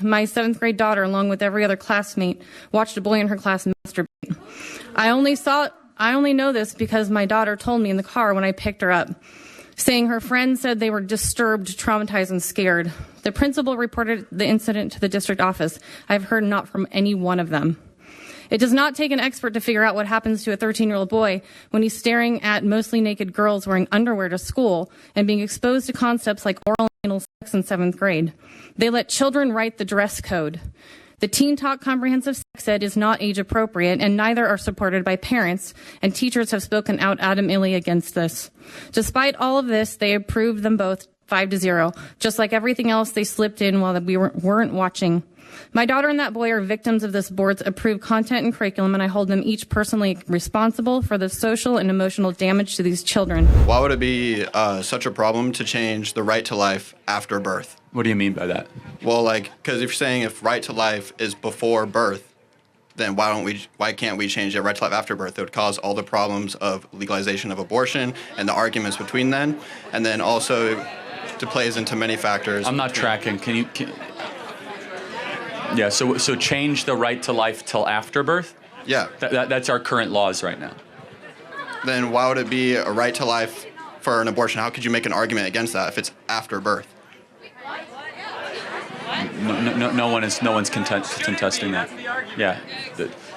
my 7th grade daughter, along with every other classmate, watched a boy in her class masturbate. I only know this because my daughter told me in the car when I picked her up, saying her friends said they were disturbed, traumatized, and scared. The principal reported the incident to the district office. I've heard not from any one of them. It does not take an expert to figure out what happens to a 13-year-old boy when he's staring at mostly naked girls wearing underwear to school and being exposed to concepts like oral and anal sex in 7th grade. They let children write the dress code. The Teen Talk Comprehensive Sex Ed is not age appropriate, and neither are supported by parents, and teachers have spoken out adamantly against this. Despite all of this, they approved them both 5-0. Just like everything else, they slipped in while we weren't watching. My daughter and that boy are victims of this board's approved content and curriculum, and I hold them each personally responsible for the social and emotional damage to these children. Why would it be such a problem to change the right to life after birth? What do you mean by that? Well, because if you're saying if right to life is before birth, then why can't we change it right to life after birth? It would cause all the problems of legalization of abortion and the arguments between them, and then also it plays into many factors. I'm not tracking. Yeah, so change the right to life till after birth? Yeah. That's our current laws right now. Then why would it be a right to life for an abortion? How could you make an argument against that if it's after birth? No one's contesting that. Yeah.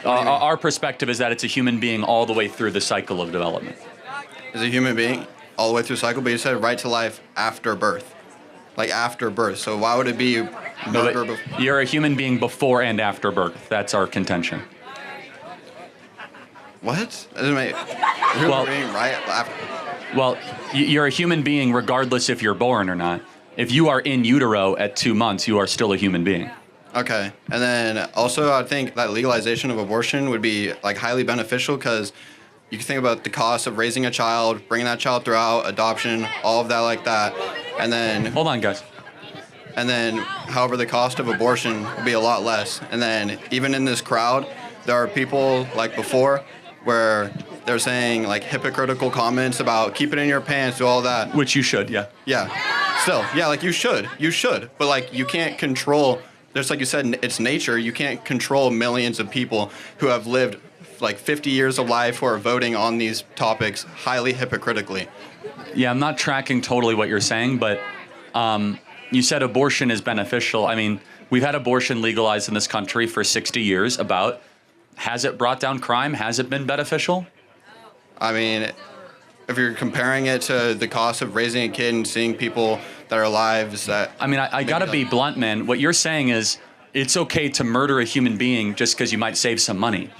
Our perspective is that it's a human being all the way through the cycle of development. Is a human being all the way through the cycle, but you said right to life after birth. Like after birth. So why would it be murder before? You're a human being before and after birth. That's our contention. What? That doesn't make human being right after. Well, you're a human being regardless if you're born or not. If you are in utero at 2 months, you are still a human being. Okay. And then also I think that legalization of abortion would be highly beneficial because you can think about the cost of raising a child, bringing that child throughout, adoption, all of that like that. And then... Hold on, guys. And then, however, the cost of abortion would be a lot less. And then even in this crowd, there are people like before where they're saying hypocritical comments about keep it in your pants, do all that. Which you should, yeah. Yeah. Still, yeah, you should. You should. But you can't control, just like you said, it's nature. You can't control millions of people who have lived 50 years of life who are voting on these topics highly hypocritically. Yeah, I'm not tracking totally what you're saying, but you said abortion is beneficial. I mean, we've had abortion legalized in this country for 60 years. Has it brought down crime? Has it been beneficial? I mean, if you're comparing it to the cost of raising a kid and seeing people that are lives that... I mean, I gotta be blunt, man. What you're saying is it's okay to murder a human being just because you might save some money.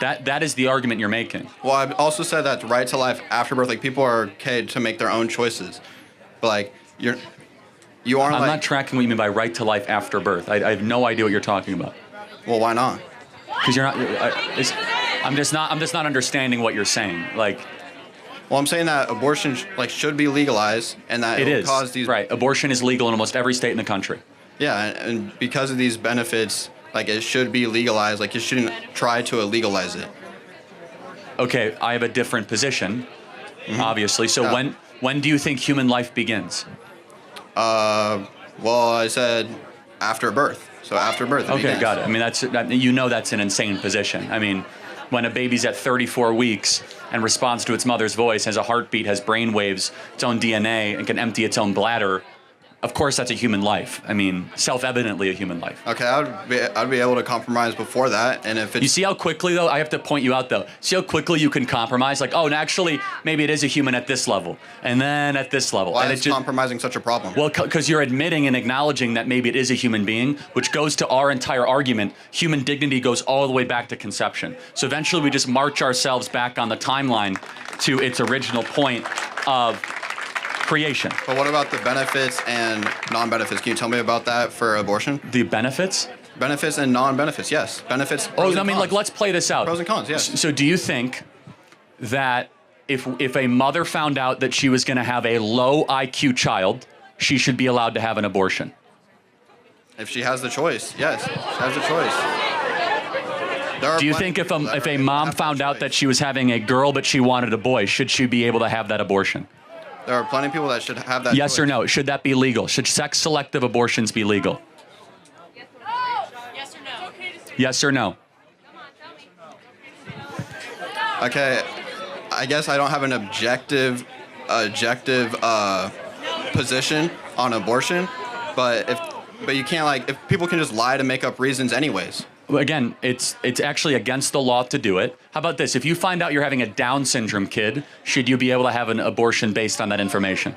That is the argument you're making. Well, I've also said that right to life after birth, people are okay to make their own choices. But you aren't I'm not tracking what you mean by right to life after birth. I have no idea what you're talking about. Well, why not? Because you're not... I'm just not understanding what you're saying. Well, I'm saying that abortion should be legalized and that it will cause these... Right, abortion is legal in almost every state in the country. Yeah, and because of these benefits... it should be legalized. You shouldn't try to illegalize it. Okay, I have a different position, obviously. So when do you think human life begins? Well, I said after birth. So after birth. Okay, got it. I mean, that's an insane position. I mean, when a baby's at 34 weeks and responds to its mother's voice, has a heartbeat, has brain waves, its own DNA, and can empty its own bladder, of course that's a human life. I mean, self-evidently a human life. Okay, I'd be able to compromise before that, and if it's... You see how quickly, though, I have to point you out, though. See how quickly you can compromise? And actually, maybe it is a human at this level, and then at this level. Why is compromising such a problem? Well, because you're admitting and acknowledging that maybe it is a human being, which goes to our entire argument. Human dignity goes all the way back to conception. So eventually we just march ourselves back on the timeline to its original point of creation. But what about the benefits and non-benefits? Can you tell me about that for abortion? The benefits? Benefits and non-benefits, yes. Benefits. Let's play this out. Pros and cons, yes. So do you think that if a mother found out that she was going to have a low IQ child, she should be allowed to have an abortion? If she has the choice, yes. She has the choice. Do you think if a mom found out that she was having a girl but she wanted a boy, should she be able to have that abortion? There are plenty of people that should have that Yes choice. or no? Should that be legal? Should sex-selective abortions be legal? Yes or no? Yes or no? Okay, I guess I don't have an objective position on abortion, but you can't, like, if people can just lie to make up reasons anyways. Again, it's actually against the law to do it. How about this? If you find out you're having a Down syndrome kid, should you be able to have an abortion based on that information?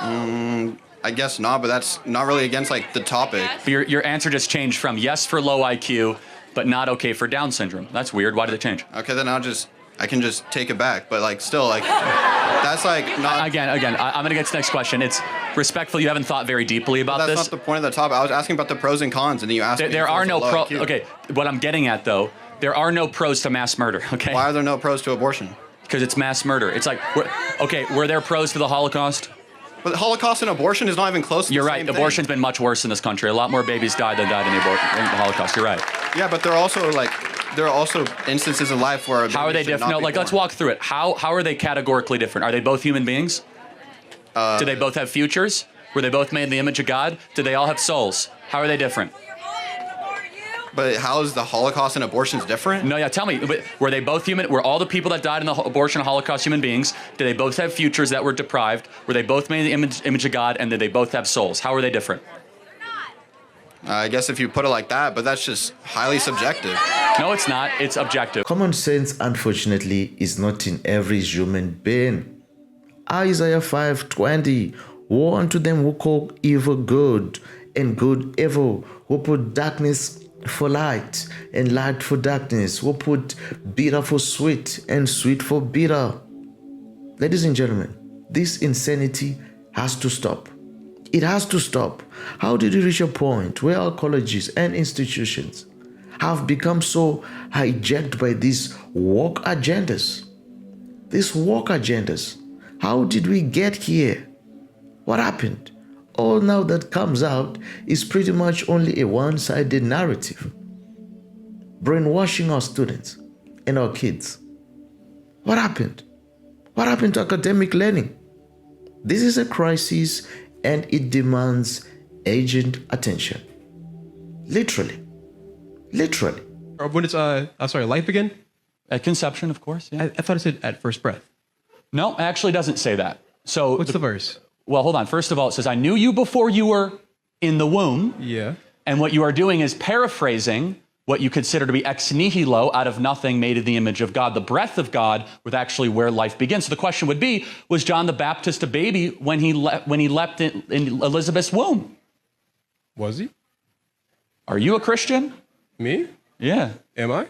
I guess not, but that's not really against, like, the topic. But your answer just changed from yes for low IQ, but not okay for Down syndrome. That's weird. Why did it change? Okay, then I can just take it back, but, like, still, like, that's, like, not... Again, I'm going to get to the next question. It's respectful. You haven't thought very deeply about this. That's not the point of the topic. I was asking about the pros and cons, and then you asked me... There are no pros... Okay, what I'm getting at, though, there are no pros to mass murder, okay? Why are there no pros to abortion? Because it's mass murder. It's like, were there pros to the Holocaust? But the Holocaust and abortion is not even close to You're the right. same thing. Abortion's been much worse in this country. A lot more babies died than died in the Holocaust. You're right. Yeah, but there are also instances in life where... How are they different? No, like, let's walk through it. How are they categorically different? Are they both human beings? Do they both have futures? Were they both made in the image of God? Do they all have souls? How are they different? But how is the Holocaust and abortions different? No, yeah, tell me. Were they both human? Were all the people that died in the abortion and Holocaust human beings? Did they both have futures that were deprived? Were they both made in the image of God? And did they both have souls? How are they different? I guess if you put it like that, but that's just highly subjective. No, it's not. It's objective. Common sense, unfortunately, is not in every human being. Isaiah 5:20, woe unto them who call evil good and good evil, who put darkness for light and light for darkness, who put bitter for sweet and sweet for bitter. Ladies and gentlemen, this insanity has to stop. It has to stop. How did we reach a point where our colleges and institutions have become so hijacked by these woke agendas? These woke agendas. How did we get here? What happened? All now that comes out is pretty much only a one-sided narrative. Brainwashing our students and our kids. What happened? What happened to academic learning? This is a crisis and it demands urgent attention. Literally. Literally. When it's, life begin? At conception, of course. Yeah. I thought it said at first breath. No, it actually doesn't say that. So what's the verse? Well, hold on. First of all, it says, I knew you before you were in the womb. Yeah. And what you are doing is paraphrasing what you consider to be ex nihilo, out of nothing, made in the image of God. The breath of God was actually where life begins. So the question would be, was John the Baptist a baby when he leapt in Elizabeth's womb? Was he? Are you a Christian? Me? Yeah. Am I?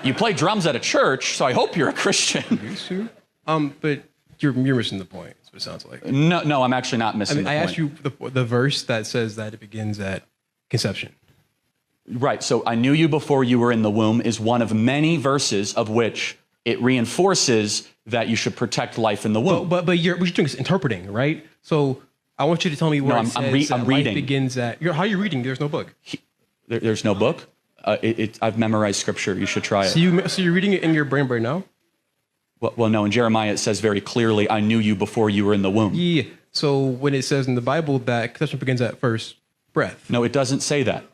You play drums at a church, so I hope you're a Christian. Used to. But you're missing the point. That's what it sounds like. No, I'm actually not missing the point. I asked you the verse that says that it begins at conception. Right. So I knew you before you were in the womb is one of many verses of which it reinforces that you should protect life in the womb. But what you're doing is interpreting, right? So I want you to tell me where it says I'm reading. Life begins at. How are you reading? There's no book. There's no book? I've memorized scripture. You should try it. So you're reading it in your brain right now? Well, no. In Jeremiah, it says very clearly, I knew you before you were in the womb. Yeah. So when it says in the Bible that conception begins at first breath. No, it doesn't say that.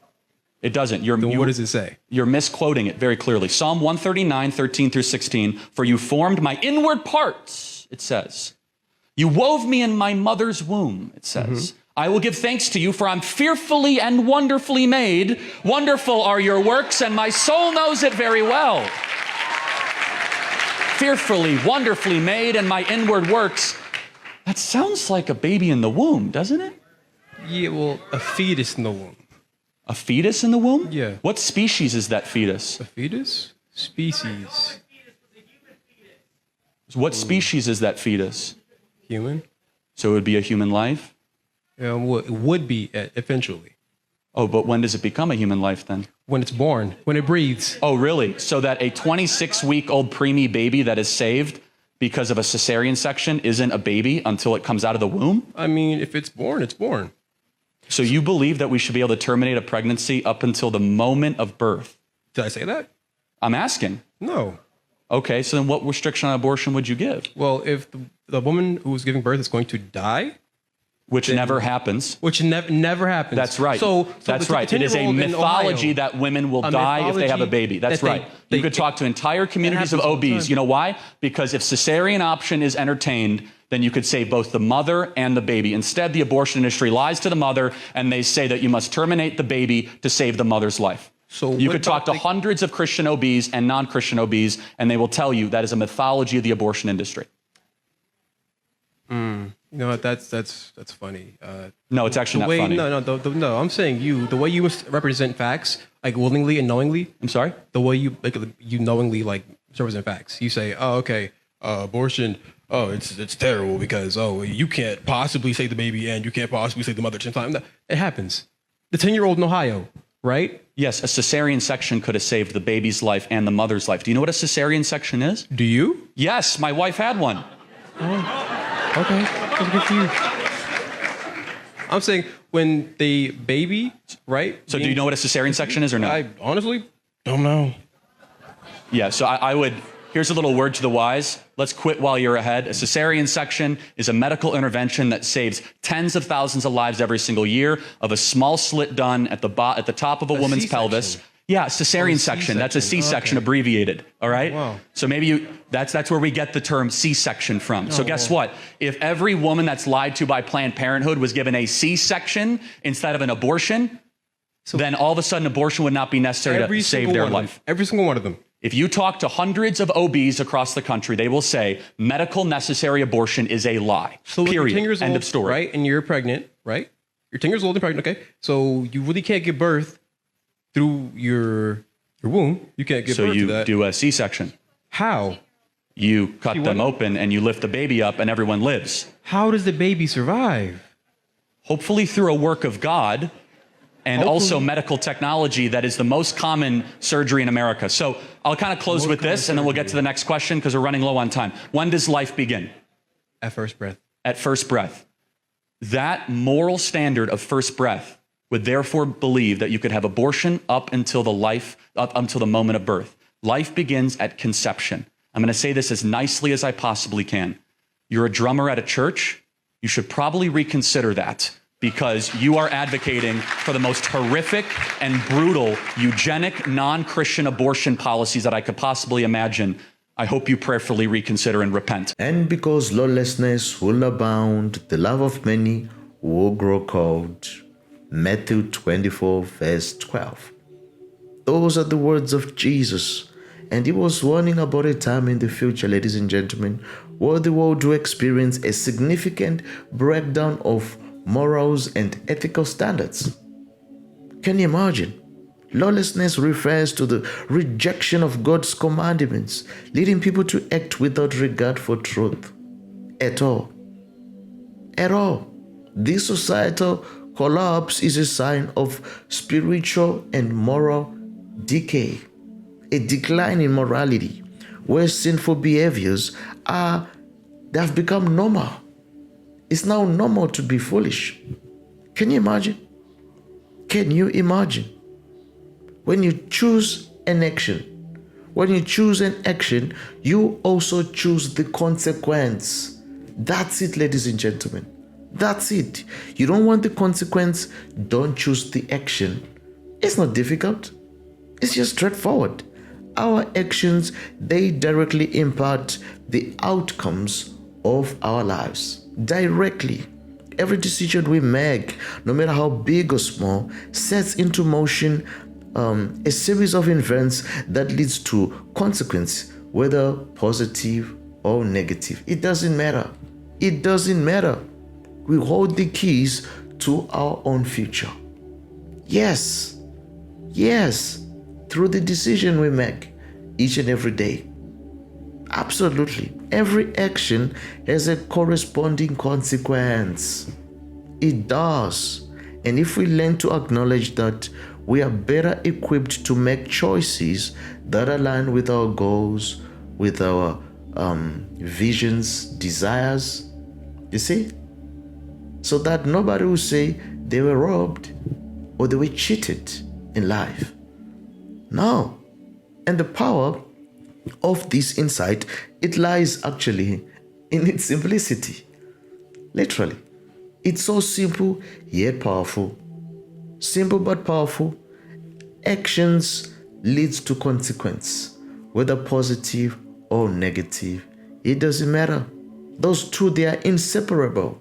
It doesn't. Then what does it say? You're misquoting it very clearly. Psalm 139, 13 through 16. For you formed my inward parts, it says. You wove me in my mother's womb, it says. Mm-hmm. I will give thanks to you, for I'm fearfully and wonderfully made. Wonderful are your works, and my soul knows it very well. Fearfully, wonderfully made, and my inward works. That sounds like a baby in the womb, doesn't it? Yeah, well, a fetus in the womb. A fetus in the womb? Yeah. What species is that fetus? A fetus? Species. What species is that fetus? Human. So it would be a human life? Well, it would be eventually. Oh, but when does it become a human life then? When it's born, when it breathes. Oh, really? So that a 26-week-old preemie baby that is saved because of a cesarean section isn't a baby until it comes out of the womb? I mean, if it's born, it's born. So you believe that we should be able to terminate a pregnancy up until the moment of birth? Did I say that? I'm asking. No. Okay, so then what restriction on abortion would you give? Well, if the woman who was giving birth is going to die, Which never happens. Which never happens. That's right. So that's right. It is a mythology that women will die if they have a baby. That's right. You could talk to entire communities of OBs. You know why? Because if cesarean option is entertained, then you could save both the mother and the baby. Instead, the abortion industry lies to the mother, and they say that you must terminate the baby to save the mother's life. So you could talk to hundreds of Christian OBs and non-Christian OBs, and they will tell you that is a mythology of the abortion industry. You know what? That's funny. No, it's actually not funny. No. I'm saying the way you represent facts, like willingly and knowingly. I'm sorry. The way you knowingly represent facts. You say, oh, okay, abortion. Oh, it's terrible because you can't possibly save the baby and you can't possibly save the mother at the same time. No, it happens. The 10-year-old in Ohio, right? Yes, a cesarean section could have saved the baby's life and the mother's life. Do you know what a cesarean section is? Do you? Yes, my wife had one. Oh, okay. That's good for you. I'm saying when the baby, right? So do you know what a cesarean section is or no? I honestly don't know. Yeah, so I would, here's a little word to the wise. Let's quit while you're ahead. A cesarean section is a medical intervention that saves tens of thousands of lives every single year of a small slit done at the top of a woman's pelvis. Yeah, cesarean section. That's a C-section abbreviated. All right. Wow. So maybe that's where we get the term C-section from. So guess what? If every woman that's lied to by Planned Parenthood was given a C-section instead of an abortion, then all of a sudden abortion would not be necessary to save their life. Every single one of them. If you talk to hundreds of OBs across the country, they will say medical necessary abortion is a lie. So period. You're 10 years End old, of story. right? And you're pregnant, right? You're 10 years old and pregnant. Okay. So you really can't give birth through your womb. You can't give birth to that. So you do a C-section. How? You cut them open and you lift the baby up and everyone lives. How does the baby survive? Hopefully through a work of God and also medical technology that is the most common surgery in America. So I'll kind of close with this and then we'll get to the next question because we're running low on time. When does life begin? At first breath. At first breath. That moral standard of first breath would therefore believe that you could have abortion up until the moment of birth. Life begins at conception. I'm going to say this as nicely as I possibly can. You're a drummer at a church. You should probably reconsider that because you are advocating for the most horrific and brutal eugenic, non-Christian abortion policies that I could possibly imagine. I hope you prayerfully reconsider and repent. And because lawlessness will abound, the love of many will grow cold. Matthew 24, verse 12. Those are the words of Jesus. And he was warning about a time in the future, ladies and gentlemen, where the world will experience a significant breakdown of morals and ethical standards. Can you imagine? Lawlessness refers to the rejection of God's commandments, leading people to act without regard for truth. At all. This societal collapse is a sign of spiritual and moral decay, a decline in morality, where sinful behaviors they have become normal. It's now normal to be foolish. Can you imagine? Can you imagine? When you choose an action, you also choose the consequence. That's it, ladies and gentlemen. That's it. You don't want the consequence, don't choose the action. It's not difficult. It's just straightforward. Our actions, they directly impact the outcomes of our lives. Directly. Every decision we make, no matter how big or small, sets into motion a series of events that leads to consequence, whether positive or negative. It doesn't matter. We hold the keys to our own future. Yes, through the decision we make each and every day. Absolutely. Every action has a corresponding consequence. It does. And if we learn to acknowledge that, we are better equipped to make choices that align with our goals, with our visions, desires. You see? So that nobody will say they were robbed or they were cheated in life. No. And the power of this insight, it lies actually in its simplicity. Literally. It's so simple yet powerful. Simple but powerful. Actions leads to consequence, whether positive or negative. It doesn't matter. Those two, they are inseparable.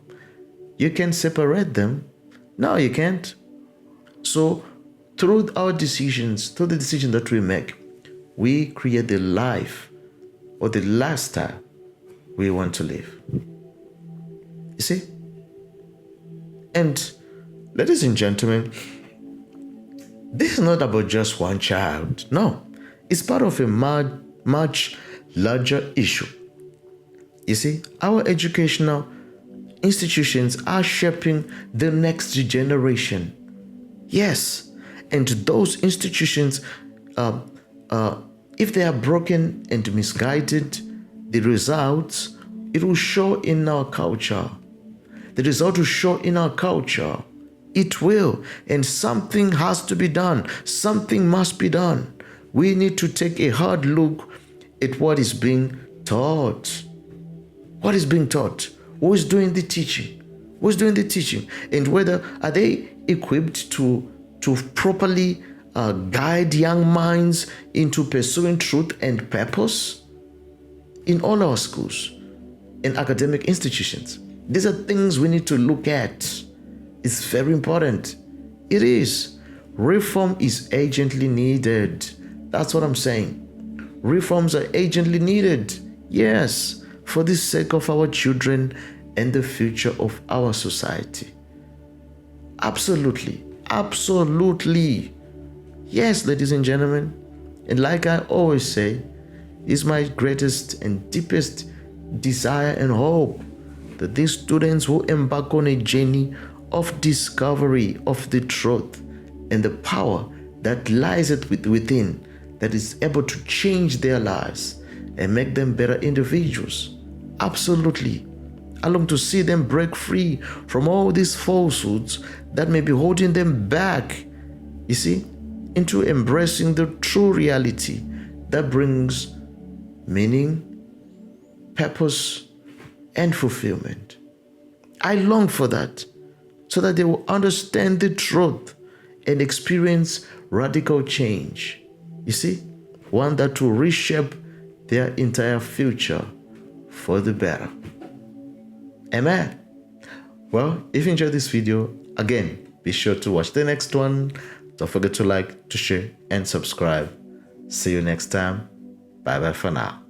You can separate them. No, you can't. So through our decisions, through the decision that we make, we create the life or the lifestyle we want to live. You see? And ladies and gentlemen, this is not about just one child. No, it's part of a much larger issue. You see, our educational institutions are shaping the next generation. Yes, and those institutions, if they are broken and misguided, the results, it will show in our culture. The result will show in our culture. It will. And something has to be done. Something must be done. We need to take a hard look at what is being taught. What is being taught? Who is doing the teaching? Who is doing the teaching? And whether are they equipped to properly guide young minds into pursuing truth and purpose in all our schools and academic institutions. These are things we need to look at. It's very important. It is. Reform is urgently needed. That's what I'm saying. Reforms are urgently needed. Yes, for the sake of our children and the future of our society. Absolutely. Absolutely. Yes, ladies and gentlemen. And like I always say, it's my greatest and deepest desire and hope that these students will embark on a journey of discovery of the truth and the power that lies within, that is able to change their lives and make them better individuals. Absolutely. I long to see them break free from all these falsehoods that may be holding them back, you see, into embracing the true reality that brings meaning, purpose, and fulfillment. I long for that, so that they will understand the truth and experience radical change. You see, one that will reshape their entire future for the better. Amen. Well, if you enjoyed this video, again, be sure to watch the next one. Don't forget to like, to share, and subscribe. See you next time. Bye bye for now.